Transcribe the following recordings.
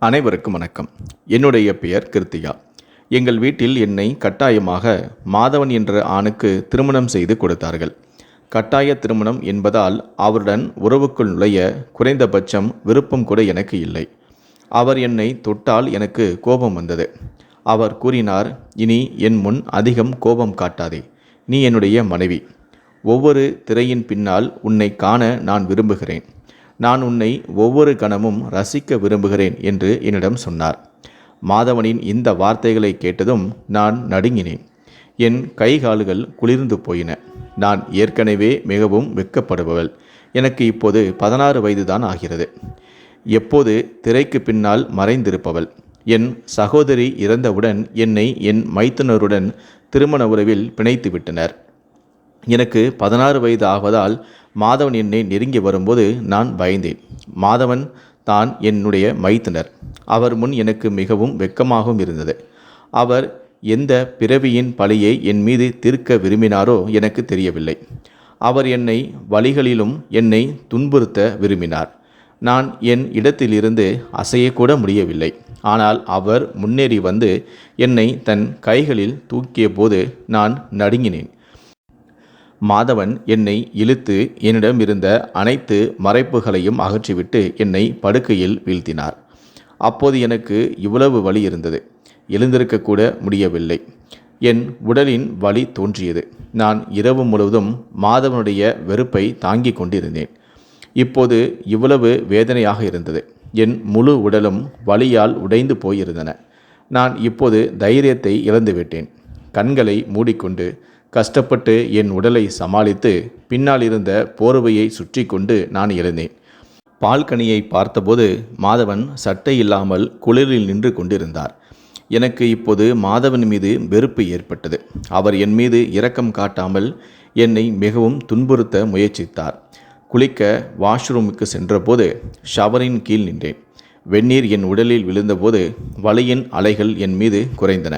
அனைவருக்கும் வணக்கம். என்னுடைய பெயர் கிருத்திகா. எங்கள் வீட்டில் என்னை கட்டாயமாக மாதவன் என்ற ஆணுக்கு திருமணம் செய்து கொடுத்தார்கள். கட்டாய திருமணம் என்பதால் அவருடன் உறவுக்குள் நுழைய குறைந்தபட்சம் விருப்பம் கூட எனக்கு இல்லை. அவர் என்னை தொட்டால் எனக்கு கோபம் வந்தது. அவர் கூறினார், இனி என் முன் அதிகம் கோபம் காட்டாதே, நீ என்னுடைய மனைவி. ஒவ்வொரு திரையின் பின்னால் உன்னை காண நான் விரும்புகிறேன். நான் உன்னை ஒவ்வொரு கணமும் ரசிக்க விரும்புகிறேன் என்று என்னிடம் சொன்னார். மாதவனின் இந்த வார்த்தைகளை கேட்டதும் நான் நடுங்கினேன். என் கைகால்கள் குளிர்ந்து போயின. நான் ஏற்கனவே மிகவும் வெட்கப்படுபவள். எனக்கு இப்போது 16 வயதுதான் ஆகிறது. எப்போது திரைக்கு பின்னால் மறைந்திருப்பவள். என் சகோதரி இறந்தவுடன் என்னை என் மைத்துனருடன் திருமண உறவில் பிணைத்து விட்டனர். எனக்கு 16 வயது ஆவதால் மாதவன் என்னை நெருங்கி வரும்போது நான் பயந்தேன். மாதவன் தான் என்னுடைய மைத்துனர். அவர் முன் எனக்கு மிகவும் வெட்கமாகவும் இருந்தது. அவர் எந்த பிறவியின் பழியை என் மீது தீர்க்க விரும்பினாரோ எனக்கு தெரியவில்லை. அவர் என்னை வழிகளிலும் என்னை துன்புறுத்த விரும்பினார். நான் என் இடத்திலிருந்து அசையக்கூட முடியவில்லை. ஆனால் அவர் முன்னேறி வந்து என்னை தன் கைகளில் தூக்கிய போது நான் நடுங்கினேன். மாதவன் என்னை இழுத்து என்னிடம் இருந்த அனைத்து மறைப்புகளையும் அகற்றிவிட்டு என்னை படுக்கையில் வீழ்த்தினார். அப்போது எனக்கு இவ்வளவு வலி இருந்தது. எழுந்திருக்கக்கூட முடியவில்லை. என் உடலின் வலி தோன்றியது. நான் இரவு முழுவதும் மாதவனுடைய வெறுப்பை தாங்கிக் கொண்டிருந்தேன். இப்போது இவ்வளவு வேதனையாக இருந்தது. என் முழு உடலும் வலியால் உடைந்து போயிருந்தன. நான் இப்போது தைரியத்தை இழந்துவிட்டேன். கண்களை மூடிக்கொண்டு கஷ்டப்பட்டு என் உடலை சமாளித்து பின்னால் இருந்த போர்வையை சுற்றி கொண்டு நான் எழுந்தேன். பால்கனியை பார்த்தபோது மாதவன் சட்டை இல்லாமல் குளிரில் நின்று கொண்டிருந்தார். எனக்கு இப்போது மாதவன் மீது வெறுப்பு ஏற்பட்டது. அவர் என் மீது இரக்கம் காட்டாமல் என்னை மிகவும் துன்புறுத்த முயற்சித்தார். குளிக்க வாஷ்ரூமுக்கு சென்றபோது ஷவரின் கீழ் நின்றேன். வெந்நீர் என் உடலில் விழுந்தபோது வலியின் அலைகள் என் மீது குறைந்தன.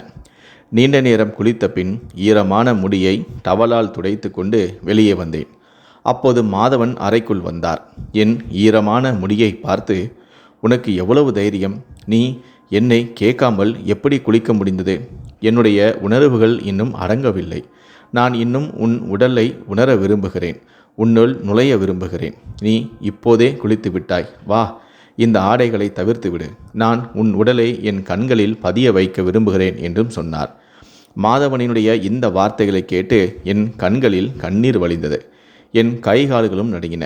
நீண்ட நேரம் குளித்த பின் ஈரமான முடியை டவலால் துடைத்து கொண்டு வெளியே வந்தேன். அப்போது மாதவன் அறைக்குள் வந்தார். என் ஈரமான முடியை பார்த்து, உனக்கு எவ்வளவு தைரியம்? நீ என்னை கேட்காமல் எப்படி குளிக்க முடிந்தது? என்னுடைய உணர்வுகள் இன்னும் அடங்கவில்லை. நான் இன்னும் உன் உடலை உணர விரும்புகிறேன். உன்னுள் நுழைய விரும்புகிறேன். நீ இப்போதே குளித்து விட்டாய். வா, இந்த ஆடைகளை தவிர்த்து விடு. நான் உன் உடலை என் கண்களில் பதிய வைக்க விரும்புகிறேன் என்றும் சொன்னார். மாதவனினுடைய இந்த வார்த்தைகளை கேட்டு என் கண்களில் கண்ணீர் வழிந்தது. என் கைகால்களும் நடுங்கின.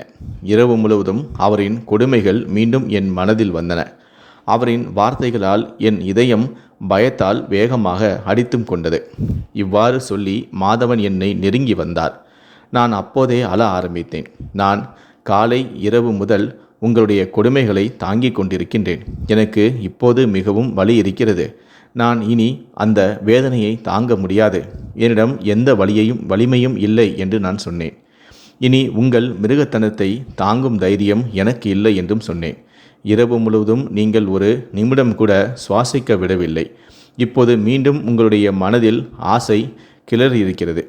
இரவு முழுவதும் அவரின் கொடுமைகள் மீண்டும் என் மனதில் வந்தன. அவரின் வார்த்தைகளால் என் இதயம் பயத்தால் வேகமாக அடித்தும் கொண்டது. இவ்வாறு சொல்லி மாதவன் என்னை நெருங்கி வந்தார். நான் அப்போதே அழ ஆரம்பித்தேன். நான் காலை இரவு முதல் உங்களுடைய கொடுமைகளை தாங்கிக் கொண்டிருக்கின்றேன். எனக்கு இப்போது மிகவும் வலி இருக்கிறது. நான் இனி அந்த வேதனையை தாங்க முடியாது. என்னிடம் எந்த வலிமையும் இல்லை என்று நான் சொன்னேன். இனி உங்கள் மிருகத்தனத்தை தாங்கும் தைரியம் எனக்கு இல்லை என்றும் சொன்னேன். இரவு முழுவதும் நீங்கள் ஒரு நிமிடம் கூட சுவாசிக்க விடவில்லை. இப்போது மீண்டும் உங்களுடைய மனதில் ஆசை கிளறி இருக்கிறது.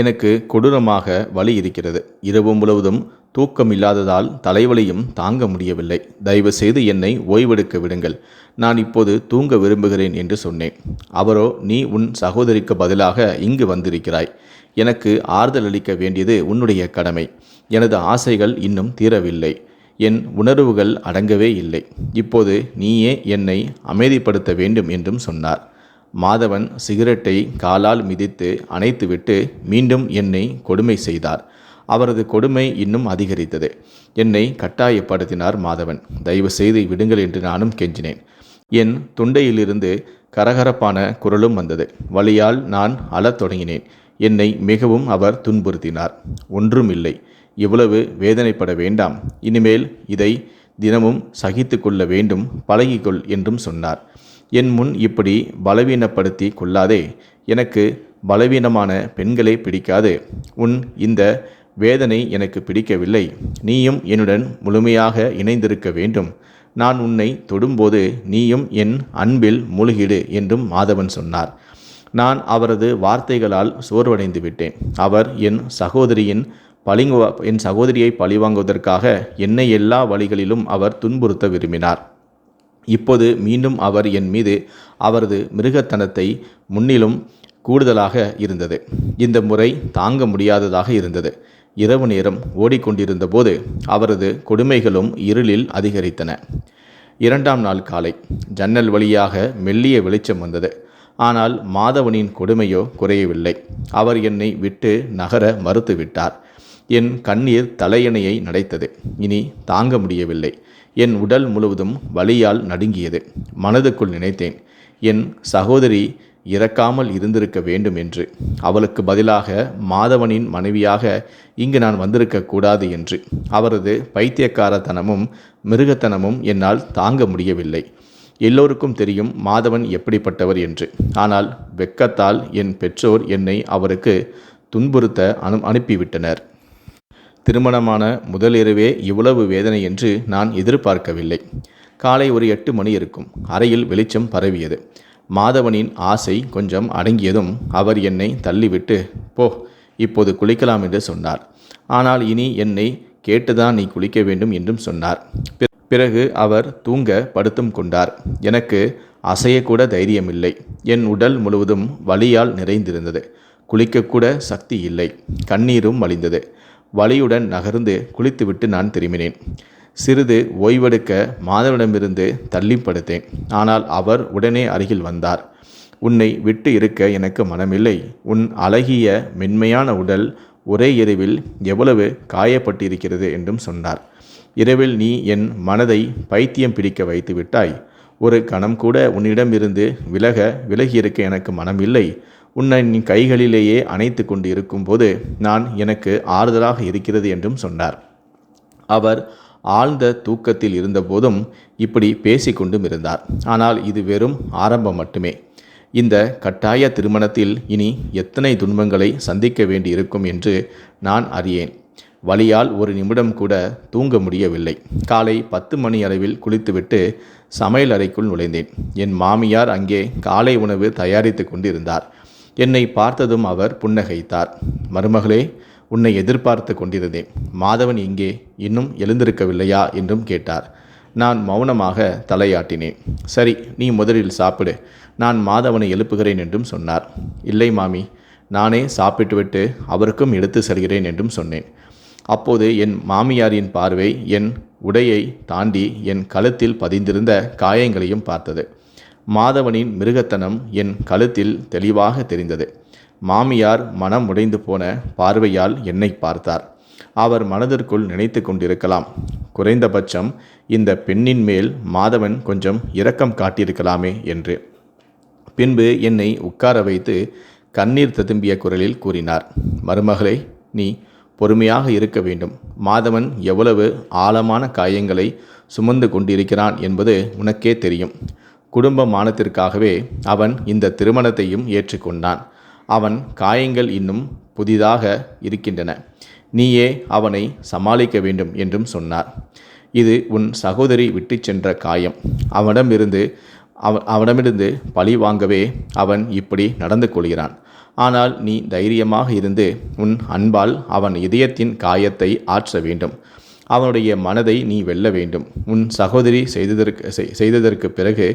எனக்கு கொடூரமாக வலி இருக்கிறது. இரவு முழுவதும் தூக்கம் இல்லாததால் தலைவலியும் தாங்க முடியவில்லை. தயவு செய்து என்னை ஓய்வெடுக்க விடுங்கள். நான் இப்போது தூங்க விரும்புகிறேன் என்று சொன்னேன். அவரோ, நீ உன் சகோதரிக்கு பதிலாக இங்கு வந்திருக்கிறாய். எனக்கு ஆறுதல் அளிக்க வேண்டியது உன்னுடைய கடமை. எனது ஆசைகள் இன்னும் தீரவில்லை. என் உணர்வுகள் அடங்கவே இல்லை. இப்போது நீயே என்னை அமைதிப்படுத்த வேண்டும் என்றும் சொன்னார். மாதவன் சிகரெட்டை காலால் மிதித்து அணைத்துவிட்டு மீண்டும் என்னை கொடுமை செய்தார். அவரது கொடுமை இன்னும் அதிகரித்தது. என்னை கட்டாயப்படுத்தினார் மாதவன். தயவு செய்து விடுங்கள் என்று நானும் கெஞ்சினேன். என் தொண்டையிலிருந்து கரகரப்பான குரலும் வந்தது. வலியால் நான் அழத் தொடங்கினேன். என்னை மிகவும் அவர் துன்புறுத்தினார். ஒன்றுமில்லை, இவ்வளவு வேதனைப்பட வேண்டாம். இனிமேல் இதை தினமும் சகித்து கொள்ள வேண்டும், பழகிக்கொள் என்றும் சொன்னார். என் முன் இப்படி பலவீனப்படுத்தி கொள்ளாதே. எனக்கு பலவீனமான பெண்களை பிடிக்காது. உன் இந்த வேதனை எனக்கு பிடிக்கவில்லை. நீயும் என்னுடன் முழுமையாக இணைந்திருக்க வேண்டும். நான் உன்னை தொடும்போது நீயும் என் அன்பில் மூழ்கிடு என்றும் மாதவன் சொன்னார். நான் அவரது வார்த்தைகளால் சோர்வடைந்து விட்டேன். அவர் என் சகோதரியை பழிவாங்குவதற்காக என்னை எல்லா வழிகளிலும் அவர் துன்புறுத்த விரும்பினார். இப்போது மீண்டும் அவர் என் மீது அவரது மிருகத்தனத்தை முன்னிலும் கூடுதலாக இருந்தது. இந்த முறை தாங்க முடியாததாக இருந்தது. இரவு நேரம் ஓடிக்கொண்டிருந்த போது அவரது கொடுமைகளும் இருளில் அதிகரித்தன. 2ஆம் நாள் காலை ஜன்னல் வழியாக மெல்லிய வெளிச்சம் வந்தது. ஆனால் மாதவனின் கொடுமையோ குறையவில்லை. அவர் என்னை விட்டு நகர மறுத்துவிட்டார். என் கண்ணீர் தலையணையை நடைத்தது. இனி தாங்க முடியவில்லை. என் உடல் முழுவதும் வலியால் நடுங்கியது. மனதுக்குள் நினைத்தேன், என் சகோதரி இறக்காமல் இருந்திருக்க வேண்டும் என்று. அவளுக்கு பதிலாக மாதவனின் மனைவியாக இங்கு நான் வந்திருக்க கூடாது என்று. அவரது பைத்தியக்காரத்தனமும் மிருகத்தனமும் என்னால் தாங்க முடியவில்லை. எல்லோருக்கும் தெரியும் மாதவன் எப்படிப்பட்டவர் என்று. ஆனால் வெட்கத்தால் என் பெற்றோர் என்னை அவருக்கு துன்புறுத்த அனுப்பிவிட்டனர். திருமணமான முதலிரவே இவ்வளவு வேதனை என்று நான் எதிர்பார்க்கவில்லை. காலை ஒரு 8 மணி இருக்கும். அறையில் வெளிச்சம் பரவியது. மாதவனின் ஆசை கொஞ்சம் அடங்கியதும் அவர் என்னை தள்ளிவிட்டு, போ, இப்போது குளிக்கலாம் என்று சொன்னார். ஆனால் இனி என்னை கேட்டுதான் நீ குளிக்க வேண்டும் என்றும் சொன்னார். பிறகு அவர் தூங்க படுத்தும் கொண்டார். எனக்கு அசையக்கூட தைரியமில்லை. என் உடல் முழுவதும் வலியால் நிறைந்திருந்தது. குளிக்கக்கூட சக்தி இல்லை. கண்ணீரும் வழிந்தது. வலியுடன் நகர்ந்து குளித்துவிட்டு நான் திரும்பினேன். சிறிது ஓய்வெடுக்க மாதவனிடமிருந்து தள்ளி படுத்தேன். ஆனால் அவர் உடனே அருகில் வந்தார். உன்னை விட்டு இருக்க எனக்கு மனமில்லை. உன் அழகிய மென்மையான உடல் ஒரே இரவில் எவ்வளவு காயப்பட்டிருக்கிறது என்றும் சொன்னார். இரவில் நீ என் மனதை பைத்தியம் பிடிக்க வைத்து விட்டாய். ஒரு கணம் கூட உன்னிடமிருந்து விலகியிருக்க எனக்கு மனமில்லை. உன்னை நீ கைகளிலேயே அணைத்து கொண்டு இருக்கும்போது நான் எனக்கு ஆறுதலாக இருக்கிறது என்றும் சொன்னார். அவர் ஆழ்ந்த தூக்கத்தில் இருந்தபோதும் இப்படி பேசிக்கொண்டும் இருந்தார். ஆனால் இது வெறும் ஆரம்பம் மட்டுமே. இந்த கட்டாய திருமணத்தில் இனி எத்தனை துன்பங்களை சந்திக்க வேண்டி இருக்கும் என்று நான் அறியேன். வலியால் ஒரு நிமிடம் கூட தூங்க முடியவில்லை. காலை 10 மணி அளவில் குளித்துவிட்டு சமையல் அறைக்குள் நுழைந்தேன். என் மாமியார் அங்கே காலை உணவு தயாரித்து கொண்டிருந்தார். என்னை பார்த்ததும் அவர் புன்னகைத்தார். மருமகளே, உன்னை எதிர்பார்த்து கொண்டிருந்தேன். மாதவன் எங்கே, இன்னும் எழுந்திருக்கவில்லையா என்றும் கேட்டார். நான் மௌனமாக தலையாட்டினேன். சரி, நீ முதலில் சாப்பிடு, நான் மாதவனை எழுப்புகிறேன் என்றும் சொன்னார். இல்லை மாமி, நானே சாப்பிட்டுவிட்டு அவருக்கும் எடுத்து செல்கிறேன் என்றும் சொன்னேன். அப்போது என் மாமியாரின் பார்வை என் உடையை தாண்டி என் கழுத்தில் பதிந்திருந்த காயங்களையும் பார்த்தது. மாதவனின் மிருகத்தனம் என் கழுத்தில் தெளிவாக தெரிந்தது. மாமியார் மனம் உடைந்து போன பார்வையால் என்னை பார்த்தார். அவர் மனதிற்குள் நினைத்து கொண்டிருக்கலாம், குறைந்தபட்சம் இந்த பெண்ணின் மேல் மாதவன் கொஞ்சம் இரக்கம் காட்டியிருக்கலாமே என்று. பின்பு என்னை உட்கார வைத்து கண்ணீர் ததும்பிய குரலில் கூறினார், மருமகளே, நீ பொறுமையாக இருக்க வேண்டும். மாதவன் எவ்வளவு ஆழமான காயங்களை சுமந்து கொண்டிருக்கிறான் என்பது உனக்கே தெரியும். குடும்ப மானத்திற்காகவே அவன் இந்த திருமணத்தையும் ஏற்றுக்கொண்டான். அவன் காயங்கள் இன்னும் புதிதாக இருக்கின்றன. நீயே அவனை சமாளிக்க வேண்டும் என்றும் சொன்னார். இது உன் சகோதரி விட்டு சென்ற காயம். அவனிடமிருந்து பழி வாங்கவே அவன் இப்படி நடந்து கொள்கிறான். ஆனால் நீ தைரியமாக இருந்து உன் அன்பால் அவன் இதயத்தின் காயத்தை ஆற்ற வேண்டும். அவனுடைய மனதை நீ வெல்ல வேண்டும். உன் சகோதரி செய்ததற்கு பிறகு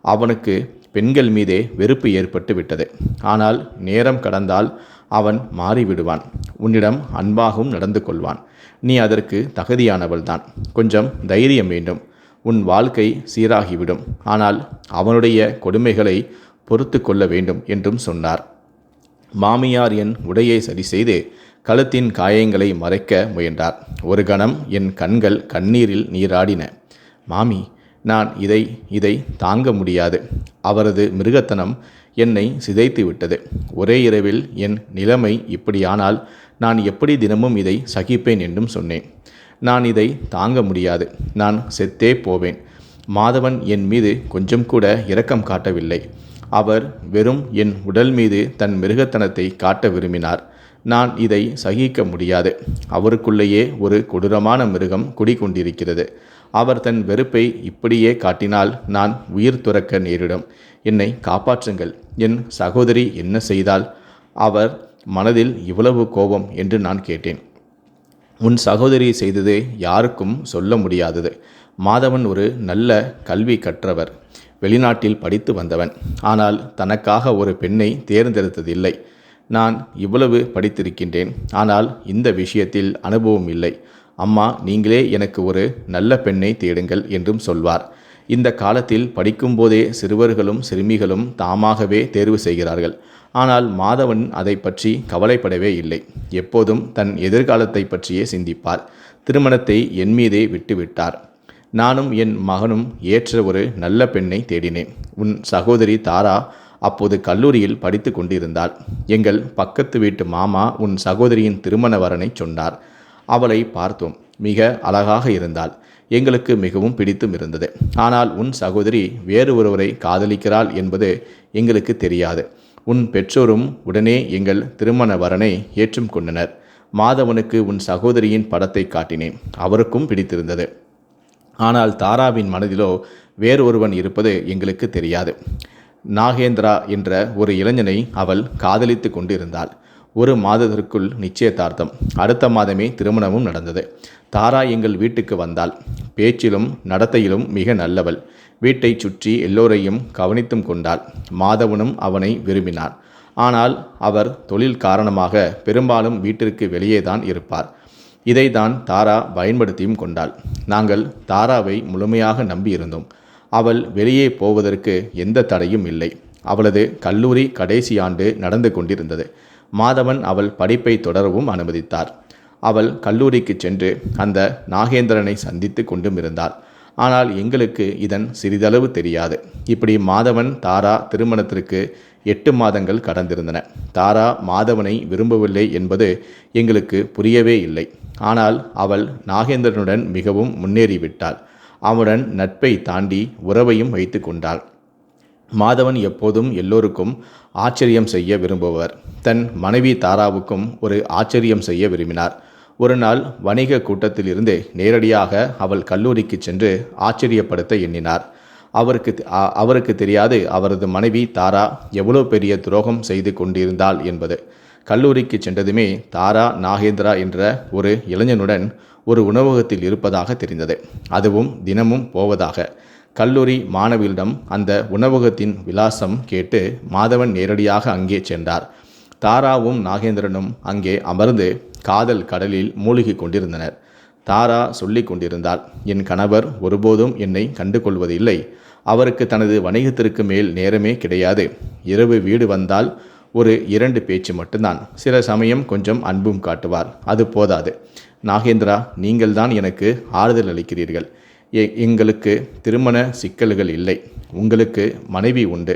அவனுக்கு பெண்கள் மீதே வெறுப்பு ஏற்பட்டு விட்டது. ஆனால் நேரம் கடந்தால் அவன் மாறிவிடுவான். உன்னிடம் அன்பாகவும் நடந்து கொள்வான். நீ அதற்கு தகுதியானவள்தான். கொஞ்சம் தைரியம் வேண்டும். உன் வாழ்க்கை சீராகிவிடும். ஆனால் அவனுடைய கொடுமைகளை பொறுத்து கொள்ள வேண்டும் என்றும் சொன்னார். மாமியார் என் உடையை சரி செய்து கழுத்தின் காயங்களை மறைக்க முயன்றார். ஒரு கணம் என் கண்கள் கண்ணீரில் நீராடின. மாமி, நான் இதை தாங்க முடியாது. அவரது மிருகத்தனம் என்னை சிதைத்து விட்டது. ஒரே இரவில் என் நிலைமை இப்படியானால் நான் எப்படி தினமும் இதை சகிப்பேன் என்றும் சொன்னேன். நான் இதை தாங்க முடியாது. நான் செத்தே போவேன். மாதவன் என் மீது கொஞ்சம் கூட இரக்கம் காட்டவில்லை. அவர் வெறும் என் உடல் மீது தன் மிருகத்தனத்தை காட்ட விரும்பினார். நான் இதை சகிக்க முடியாது. அவருக்குள்ளேயே ஒரு கொடூரமான மிருகம் குடிகொண்டிருக்கிறது. அவர் தன் வெறுப்பை இப்படியே காட்டினால் நான் உயிர் துறக்க நேரிடும். என்னை காப்பாற்றுங்கள். என் சகோதரி என்ன செய்தால் அவர் மனதில் இவ்வளவு கோபம் என்று நான் கேட்டேன். உன் சகோதரி செய்தது யாருக்கும் சொல்ல முடியாதது. மாதவன் ஒரு நல்ல கல்வி கற்றவர், வெளிநாட்டில் படித்து வந்தவன். ஆனால் தனக்காக ஒரு பெண்ணை தேர்ந்தெடுத்ததில்லை. நான் இவ்வளவு படித்திருக்கின்றேன், ஆனால் இந்த விஷயத்தில் அனுபவம் இல்லை. அம்மா, நீங்களே எனக்கு ஒரு நல்ல பெண்ணை தேடுங்கள் என்றும் சொல்வார். இந்த காலத்தில் படிக்கும்போதே சிறுவர்களும் சிறுமிகளும் தாமாகவே தேர்வு செய்கிறார்கள். ஆனால் மாதவன் அதை பற்றி கவலைப்படவே இல்லை. எப்போதும் தன் எதிர்காலத்தை பற்றியே சிந்திப்பார். திருமணத்தை என் மீதே விட்டுவிட்டார். நானும் என் மகனும் ஏற்ற ஒரு நல்ல பெண்ணை தேடினேன். உன் சகோதரி தாரா அப்போது கல்லூரியில் படித்து கொண்டிருந்தாள். எங்கள் பக்கத்து வீட்டு மாமா உன் சகோதரியின் திருமண வரனை சொன்னார். அவளை பார்த்தோம். மிக அழகாக இருந்தாள். எங்களுக்கு மிகவும் பிடித்தும் இருந்தது. ஆனால் உன் சகோதரி வேறு ஒருவரை காதலிக்கிறாள் என்பது எங்களுக்கு தெரியாது. உன் பெற்றோரும் உடனே எங்கள் திருமண வரனை ஏற்றும் கொண்டனர். மாதவனுக்கு உன் சகோதரியின் படத்தை காட்டினேன். அவருக்கும் பிடித்திருந்தது. ஆனால் தாராவின் மனதிலோ வேறு ஒருவன் இருப்பது எங்களுக்கு தெரியாது. நாகேந்திரா என்ற ஒரு இளைஞனை அவள் காதலித்து கொண்டிருந்தாள். 1 மாதத்திற்குள் நிச்சயதார்த்தம். அடுத்த மாதமே திருமணமும் நடந்தது. தாரா எங்கள் வீட்டுக்கு வந்தாள். பேச்சிலும் நடத்தையிலும் மிக நல்லவள். வீட்டை சுற்றி எல்லோரையும் கவனித்தும் கொண்டாள். மாதவனும் அவனை விரும்பினான். ஆனால் அவர் தொழில் காரணமாக பெரும்பாலும் வீட்டிற்கு வெளியே தான் இருப்பார். இதைத்தான் தாரா பயன்படுத்தியும் கொண்டாள். நாங்கள் தாராவை முழுமையாக நம்பியிருந்தோம். அவள் வெளியே போவதற்கு எந்த தடையும் இல்லை. அவளது கல்லூரி கடைசி ஆண்டு நடந்து கொண்டிருந்தது. மாதவன் அவள் படிப்பை தொடரவும் அனுமதித்தார். அவள் கல்லூரிக்கு சென்று அந்த நாகேந்திரனை சந்தித்து கொண்டும் இருந்தாள். ஆனால் எங்களுக்கு இதன் சிறிதளவு தெரியாது. இப்படி மாதவன் தாரா திருமணத்திற்கு 8 மாதங்கள் கடந்திருந்தன. தாரா மாதவனை விரும்பவில்லை என்பது எங்களுக்கு புரியவே இல்லை. ஆனால் அவள் நாகேந்திரனுடன் மிகவும் முன்னேறிவிட்டாள். அவனுடன் நட்பை தாண்டி உறவையும் வைத்து கொண்டாள். மாதவன் எப்போதும் எல்லோருக்கும் ஆச்சரியம் செய்ய விரும்புவர். தன் மனைவி தாராவுக்கும் ஒரு ஆச்சரியம் செய்ய விரும்பினார். ஒரு நாள் வணிக கூட்டத்திலிருந்து நேரடியாக அவள் கல்லூரிக்கு சென்று ஆச்சரியப்படுத்த எண்ணினார். அவருக்கு தெரியாது அவரது மனைவி தாரா எவ்வளோ பெரிய துரோகம் செய்து கொண்டிருந்தாள் என்பது. கல்லூரிக்கு சென்றதுமே தாரா நாகேந்திரா என்ற ஒரு இளைஞனுடன் ஒரு உணவகத்தில் இருப்பதாக தெரிந்தது. அதுவும் தினமும் போவதாக. கல்லூரி மாணவியிடம் அந்த உணவகத்தின் விலாசம் கேட்டு மாதவன் நேரடியாக அங்கே சென்றார். தாராவும் நாகேந்திரனும் அங்கே அமர்ந்து காதல் கடலில் மூழ்கி கொண்டிருந்தனர். தாரா சொல்லி கொண்டிருந்தாள், என் கணவர் ஒருபோதும் என்னை கண்டு கொள்வதில்லை. அவருக்கு தனது வணிகத்திற்கு மேல் நேரமே கிடையாது. இரவு வீடு வந்தால் ஒரு 2 பேச்சு மட்டும்தான். சில சமயம் கொஞ்சம் அன்பும் காட்டுவார். அது போதாது. நாகேந்திரா, நீங்கள்தான் எனக்கு ஆறுதல் அளிக்கிறீர்கள். எங்களுக்கு திருமண சிக்கல்கள் இல்லை. உங்களுக்கு மனைவி உண்டு,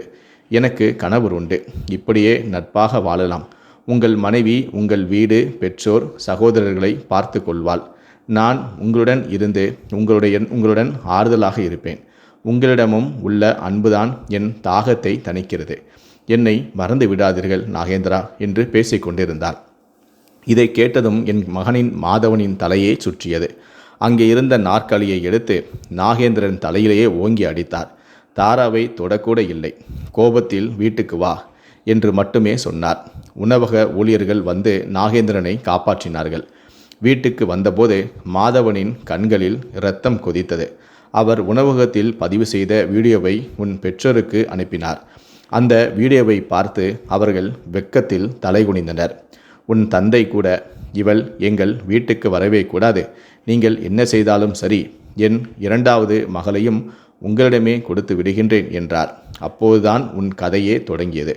எனக்கு கணவர் உண்டு. இப்படியே நட்பாக வாழலாம். உங்கள் மனைவி உங்கள் வீடு, பெற்றோர், சகோதரர்களை பார்த்து கொள்வாள். நான் உங்களுடன் இருந்து உங்களுடன் ஆறுதலாக இருப்பேன். உங்களிடமும் உள்ள அன்புதான் என் தாகத்தை தணிக்கிறது. என்னை மறந்து விடாதீர்கள் நாகேந்திரா என்று பேசிக்கொண்டிருந்தார். இதை கேட்டதும் என் மகனின் மாதவனின் தலையே சுற்றியது. அங்கே இருந்த நாற்காலியை எடுத்து நாகேந்திரன் தலையிலேயே ஓங்கி அடித்தார். தாராவை தொடக்கூட இல்லை. கோபத்தில் வீட்டுக்கு வா என்று மட்டுமே சொன்னார். உணவக ஊழியர்கள் வந்து நாகேந்திரனை காப்பாற்றினார்கள். வீட்டுக்கு வந்தபோது மாதவனின் கண்களில் இரத்தம் கொதித்தது. அவர் உணவகத்தில் பதிவு செய்த வீடியோவை உன் பெற்றோருக்கு அனுப்பினார். அந்த வீடியோவை பார்த்து அவர்கள் வெட்கத்தில் தலைகுனிந்தனர். உன் தந்தை கூட, இவள் எங்கள் வீட்டுக்கு வரவே கூடாது. நீங்கள் என்ன செய்தாலும் சரி, என் 2வது மகளையும் உங்களிடமே கொடுத்து விடுகின்றேன் என்றார். அப்போதுதான் உன் கதையே தொடங்கியது.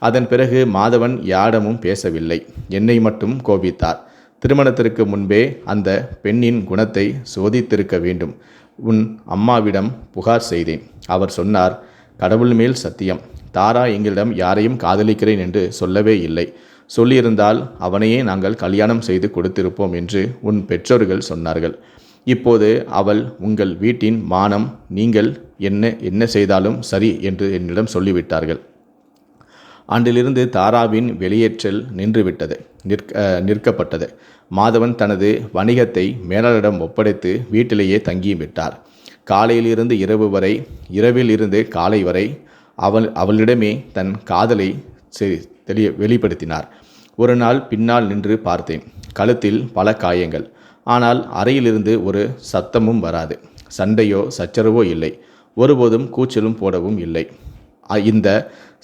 அதன் பிறகு மாதவன் யாரிடமும் பேசவில்லை. என்னை மட்டும் கோபித்தார். திருமணத்திற்கு முன்பே அந்த பெண்ணின் குணத்தை சோதித்திருக்க வேண்டும். உன் அம்மாவிடம் புகார் செய்தேன். அவர் சொன்னார், கடவுள் மேல் சத்தியம், தாரா எங்களிடம் யாரையும் காதலிக்கிறேன் என்று சொல்லவே இல்லை. சொல்லியிருந்தால் அவனையே நாங்கள் கல்யாணம் செய்து கொடுத்திருப்போம் என்று உன் பெற்றோர்கள் சொன்னார்கள். இப்போது அவள் உங்கள் வீட்டின் மானம். நீங்கள் என்ன செய்தாலும் சரி என்று என்னிடம் சொல்லிவிட்டார்கள். அன்றிலிருந்து தாராவின் வெளியேற்றல் நிற்கப்பட்டது. மாதவன் தனது வணிகத்தை மேலாளரிடம் ஒப்படைத்து வீட்டிலேயே தங்கியும் விட்டார். காலையிலிருந்து இரவு வரை, இரவில் இருந்து காலை வரை அவளிடமே தன் காதலை வெளிப்படுத்தினார். ஒரு நாள் பின்னால் நின்று பார்த்தேன். கழுத்தில் பல காயங்கள். ஆனால் அறையிலிருந்து ஒரு சத்தமும் வராது. சண்டையோ சச்சரவோ இல்லை. ஒருபோதும் கூச்சலும் போடவும் இல்லை. இந்த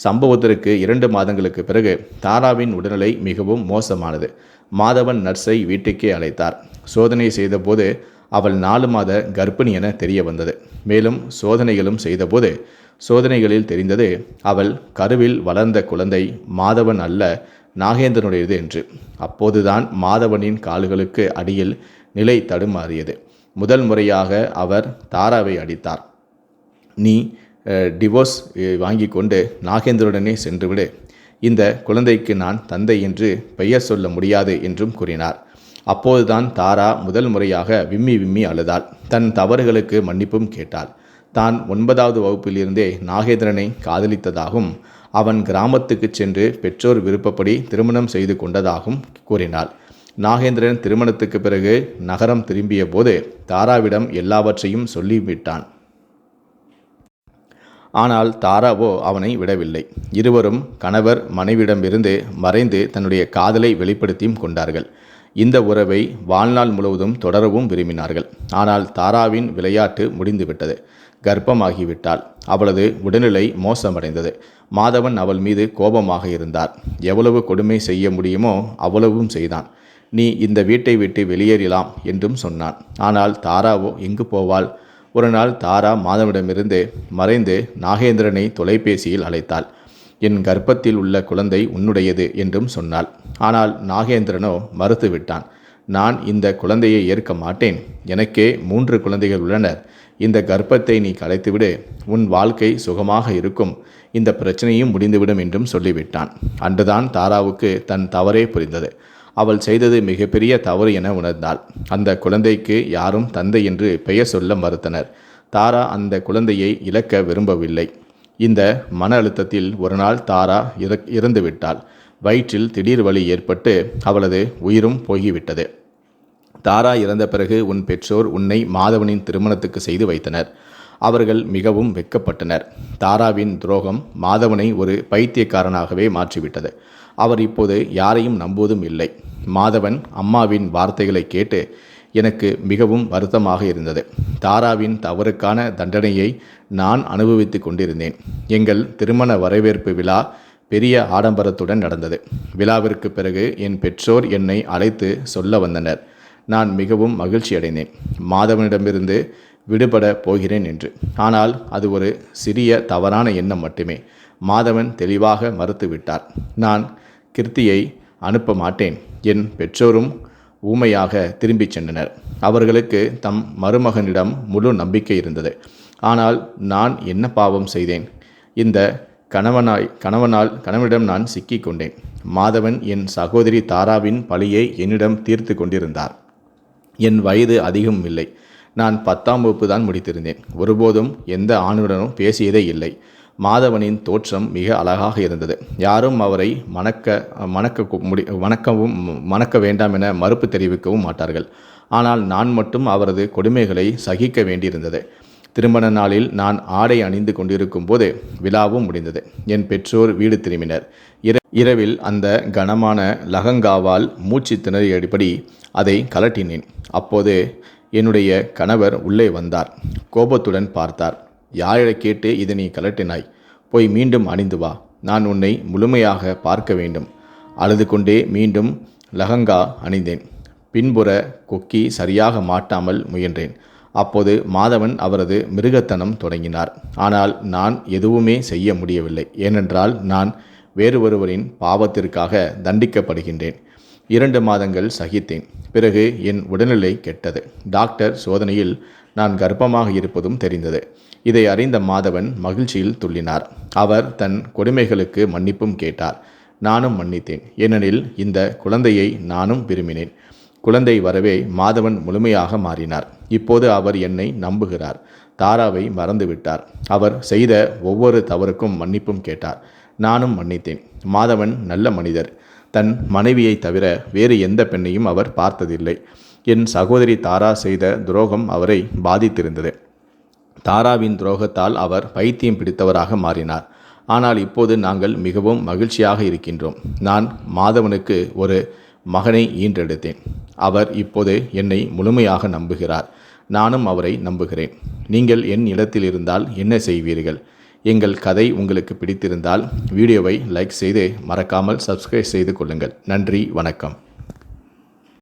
சம்பவத்திற்கு 2 மாதங்களுக்கு பிறகு தாராவின் உடல்நிலை மிகவும் மோசமானது. மாதவன் நர்ஸை வீட்டுக்கே அழைத்தார். சோதனை செய்தபோது அவள் 4 மாத கர்ப்பிணி என தெரிய வந்தது. மேலும் சோதனைகளும் செய்தபோது சோதனைகளில் தெரிந்தது அவள் கருவில் வளர்ந்த குழந்தை மாதவன் அல்ல, நாகேந்திரனுடையது என்று. அப்போதுதான் மாதவனின் கால்களுக்கு அடியில் நிலை தடுமாறியது. முதல் முறையாக அவர் தாராவை அடித்தார். நீ டிவோர்ஸ் வாங்கி கொண்டு நாகேந்திரனுடனே சென்றுவிடு. இந்த குழந்தைக்கு நான் தந்தை என்று பெயர் சொல்ல முடியாது என்றும் கூறினார். அப்போதுதான் தாரா முதல் முறையாக விம்மி விம்மி அழுதாள். தன் தவறுகளுக்கு மன்னிப்பும் கேட்டாள். தான் 9வது வகுப்பிலிருந்தே நாகேந்திரனை காதலித்ததாகவும் அவன் கிராமத்துக்கு சென்று பெற்றோர் விருப்பப்படி திருமணம் செய்து கொண்டதாகவும் கூறினாள். நாகேந்திரன் திருமணத்துக்கு பிறகு நகரம் திரும்பிய போது தாராவிடம் எல்லாவற்றையும் சொல்லிவிட்டான். ஆனால் தாராவோ அவனை விடவில்லை. இருவரும் கணவர் மனைவிடமிருந்து மறைந்து தன்னுடைய காதலை வெளிப்படுத்தியும் கொண்டார்கள். இந்த உறவை வாழ்நாள் முழுவதும் தொடரவும் விரும்பினார்கள். ஆனால் தாராவின் விளையாட்டு முடிந்துவிட்டது. கர்ப்பமாகிவிட்டாள். அவளது உடல்நிலை மோசமடைந்தது. மாதவன் அவள் மீது கோபமாக இருந்தார். எவ்வளவு கொடுமை செய்ய முடியுமோ அவ்வளவும் செய்தான். நீ இந்த வீட்டை விட்டு வெளியேறலாம் என்றும் சொன்னான். ஆனால் தாராவோ எங்கு போவாள்? ஒரு நாள் தாரா மாதவனிடமிருந்து மறைந்து நாகேந்திரனை தொலைபேசியில் அழைத்தாள். என் கர்ப்பத்தில் உள்ள குழந்தை உன்னுடையது என்றும் சொன்னாள். ஆனால் நாகேந்திரனோ மறுத்துவிட்டான். நான் இந்த குழந்தையை ஏற்க மாட்டேன். எனக்கே 3 குழந்தைகள் உள்ளனர். இந்த கர்ப்பத்தை நீ கலைத்துவிடு. உன் வாழ்க்கை சுகமாக இருக்கும். இந்த பிரச்சனையும் முடிந்துவிடும் என்றும் சொல்லிவிட்டான். அன்றுதான் தாராவுக்கு தன் தவறே புரிந்தது. அவள் செய்தது மிகப்பெரிய தவறு என உணர்ந்தாள். அந்த குழந்தைக்கு யாரும் தந்தை என்று பெயர் சொல்ல மறுத்தனர். தாரா அந்த குழந்தையை இழக்க விரும்பவில்லை. இந்த மன அழுத்தத்தில் ஒரு நாள் தாரா இறந்துவிட்டாள். வயிற்றில் திடீர் வலி ஏற்பட்டு அவளது உயிரும் போய்விட்டது. தாரா இறந்த பிறகு உன் பெற்றோர் உன்னை மாதவனின் திருமணத்துக்கு செய்து வைத்தனர். அவர்கள் மிகவும் வெட்கப்பட்டனர். தாராவின் துரோகம் மாதவனை ஒரு பைத்தியக்காரனாகவே மாற்றிவிட்டது. அவர் இப்போது யாரையும் நம்புவதும் இல்லை. மாதவன் அம்மாவின் வார்த்தைகளை கேட்டு எனக்கு மிகவும் வருத்தமாக இருந்தது. தாராவின் தவறுக்கான தண்டனையை நான் அனுபவித்து கொண்டிருந்தேன். எங்கள் திருமண வரவேற்பு விழா பெரிய ஆடம்பரத்துடன் நடந்தது. விழாவிற்கு பிறகு என் பெற்றோர் என்னை அழைத்து சொல்ல வந்தனர். நான் மிகவும் மகிழ்ச்சி அடைந்தேன். மாதவனிடமிருந்து விடுபட போகிறேன் என்று. ஆனால் அது ஒரு சிறிய தவறான எண்ணம் மட்டுமே. மாதவன் தெளிவாக மறுத்துவிட்டார். நான் கிருத்தியை அனுப்ப மாட்டேன். என் பெற்றோரும் ஊமையாக திரும்பிச் சென்றனர். அவர்களுக்கு தம் மருமகனிடம் முழு நம்பிக்கை இருந்தது. ஆனால் நான் என்ன பாவம் செய்தேன்? இந்த கணவனிடம் நான் சிக்கிக் கொண்டேன். மாதவன் என் சகோதரி தாராவின் பழியை என்னிடம் தீர்த்து கொண்டிருந்தார். என் வயது அதிகம் இல்லை. நான் 10ஆம் வகுப்பு தான் முடித்திருந்தேன். ஒருபோதும் எந்த ஆணுடனும் பேசியதே இல்லை. மாதவனின் தோற்றம் மிக அழகாக இருந்தது. யாரும் அவரை மணக்க வேண்டாம் என மறுப்பு தெரிவிக்கவும் மாட்டார்கள். ஆனால் நான் மட்டும் அவரது கொடுமைகளை சகிக்க வேண்டியிருந்தது. திருமண நாளில் நான் ஆடை அணிந்து கொண்டிருக்கும் போது விழாவும் முடிந்தது. என் பெற்றோர் வீடு திரும்பினர். இரவில் அந்த கனமான லகங்காவால் மூச்சு திணறியபடி அதை கலட்டினேன். அப்போது என்னுடைய கணவர் உள்ளே வந்தார். கோபத்துடன் பார்த்தார். யாரை கேட்டு இதை நீ கலட்டினாய்? போய் மீண்டும் அணிந்து வா. நான் உன்னை முழுமையாக பார்க்க வேண்டும். அழுது கொண்டே மீண்டும் லகங்கா அணிந்தேன். பின்புற கொக்கி சரியாக மாட்டாமல் முயன்றேன். அப்போது மாதவன் அவரது மிருகத்தனம் தொடங்கினார். ஆனால் நான் எதுவுமே செய்ய முடியவில்லை. ஏனென்றால் நான் வேறு ஒருவரின் பாவத்திற்காக தண்டிக்கப்படுகின்றேன். 2 மாதங்கள் சகித்தேன். பிறகு என் உடல்நிலை கெட்டது. டாக்டர் சோதனையில் நான் கர்ப்பமாக இருப்பதும் தெரிந்தது. இதை அறிந்த மாதவன் மகிழ்ச்சியில் துள்ளினார். அவர் தன் கொடுமைகளுக்கு மன்னிப்பும் கேட்டார். நானும் மன்னித்தேன். ஏனெனில் இந்த குழந்தையை நானும் விரும்பினேன். குழந்தை வரவே மாதவன் முழுமையாக மாறினார். இப்போது அவர் என்னை நம்புகிறார். தாராவை மறந்துவிட்டார். அவர் செய்த ஒவ்வொரு தவறுக்கும் மன்னிப்பும் கேட்டார். நானும் மன்னித்தேன். மாதவன் நல்ல மனிதர். தன் மனைவியை தவிர வேறு எந்த பெண்ணையும் அவர் பார்த்ததில்லை. என் சகோதரி தாரா செய்த துரோகம் அவரை பாதித்திருந்தது. தாராவின் துரோகத்தால் அவர் பைத்தியம் பிடித்தவராக மாறினார். ஆனால் இப்போது நாங்கள் மிகவும் மகிழ்ச்சியாக இருக்கின்றோம். நான் மாதவனுக்கு ஒரு மகனை ஈன்றெடுத்தேன். அவர் இப்போது என்னை முழுமையாக நம்புகிறார். நானும் அவரை நம்புகிறேன். நீங்கள் என் இடத்தில் இருந்தால் என்ன செய்வீர்கள்? எங்கள் கதை உங்களுக்கு பிடித்திருந்தால் வீடியோவை லைக் செய்து மறக்காமல் சப்ஸ்கிரைப் செய்து கொள்ளுங்கள். நன்றி, வணக்கம்.